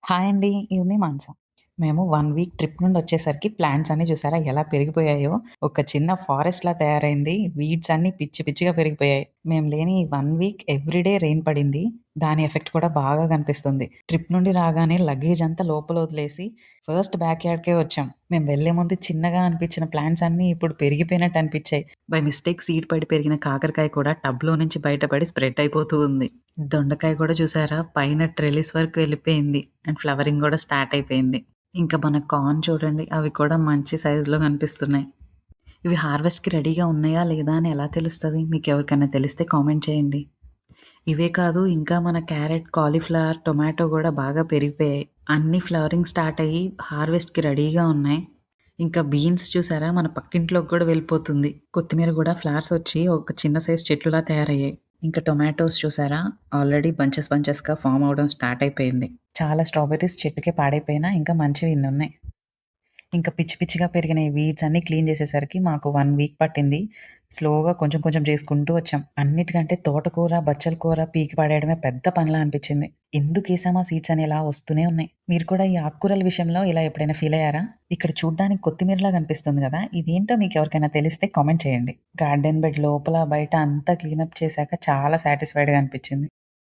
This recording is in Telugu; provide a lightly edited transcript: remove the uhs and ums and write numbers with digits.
హాయ్ అండి. ఇది మీ మానస. మేము 1 వీక్ ట్రిప్ నుండొచ్చేసరికి ప్లాంట్స్ అన్నీ చూసారా ఎలా పెరిగిపోయాయో. ఒక చిన్న ఫారెస్ట్‌లా తయారైంది. వీడ్స్ అన్నీ పిచ్చి పిచ్చిగా పెరిగిపోయాయి. మేము లేని ఈ 1 వీక్ ఎవ్రీడే రెయిన్ పడింది. దాని ఎఫెక్ట్ కూడా బాగా కనిపిస్తుంది. ట్రిప్ నుండి రాగానే లగేజ్ అంతా లోపల వదిలేసి ఫస్ట్ బ్యాక్ యార్డ్‌కే వచ్చాం. మేము వెళ్ళే ముందు చిన్నగా అనిపించిన ప్లాంట్స్ అన్నీ ఇప్పుడు పెరిగిపోయినట్టు అనిపించాయి. బై మిస్టేక్ సీడ్ పడి పెరిగిన కాకరకాయ కూడా టబ్‌లో నుంచి బయటపడి స్ప్రెడ్ అయిపోతూ ఉంది. దొండకాయ కూడా చూసారా పైన ట్రెలిస్ వరకు వెళ్ళిపోయింది. అండ్ ఫ్లవరింగ్ గూడా స్టార్ట్ అయిపోయింది. ఇంకా మన కార్న్ చూడండి అవి కూడా మంచి సైజులో కనిపిస్తున్నాయి. ఇవి హార్వెస్ట్‌కి రెడీగా ఉన్నాయా లేదా అని ఎలా తెలుస్తది? మీకెవరికైనా తెలిస్తే కామెంట్ చేయండి. ఇవే కాదు ఇంకా మన క్యారెట్, కాలీఫ్లవర్, టొమాటో గూడా బాగా పెరిగిపోయాయి. అన్నీ ఫ్లవరింగ్ స్టార్ట్ అయ్యి హార్వెస్ట్‌కి రెడీగా ఉన్నాయి. ఇంకా బీన్స్ చూసారా మన పక్కింట్లోకి గూడా వెళ్ళిపోతుంది. కొత్తిమీర గూడా ఫ్లవర్స్ వచ్చి ఒక చిన్న సైజ్ చెట్లులా తయారయ్యాయి. ఇంకా టొమాటోస్ చూసారా ఆల్రెడీ బంచెస్ బంచెస్‌గా ఫార్మ్ అవ్వడం స్టార్ట్ అయిపోయింది. చాలా స్ట్రాబెర్రీస్ చెట్టుకే పాడైపోయినా ఇంకా మంచివి ఇన్నున్నాయి. ఇంకా పిచ్చి పిచ్చిగా పెరిగిన ఈ వీడ్స్ అన్నీ క్లీన్ చేసేసరికి మాకు 1 వీక్ పట్టింది. స్లోగా కొంచెం కొంచెం చేసుకుంటూ వచ్చాం. అన్నిటికంటే తోటకూర, బచ్చల కూర పీకి పడేయడమే పెద్ద పనిలా అనిపించింది. ఎందుకేసామా సీడ్స్ అని ఇలా వస్తూనే ఉన్నాయి. మీరు కూడా ఈ ఆకుకూరల విషయంలో ఇలా ఎప్పుడైనా ఫీల్ అయ్యారా? ఇక్కడ చూడ్డానికి కొత్తిమీరలా కనిపిస్తుంది గదా! ఇదేంటో మీకెవరికైనా తెలిస్తే కామెంట్ చేయండి. గార్డెన్ బెడ్ లోపల, బయట అంతా క్లీనప్ చేశాక చాలా సాటిస్ఫైడ్‌గా అనిపించింది.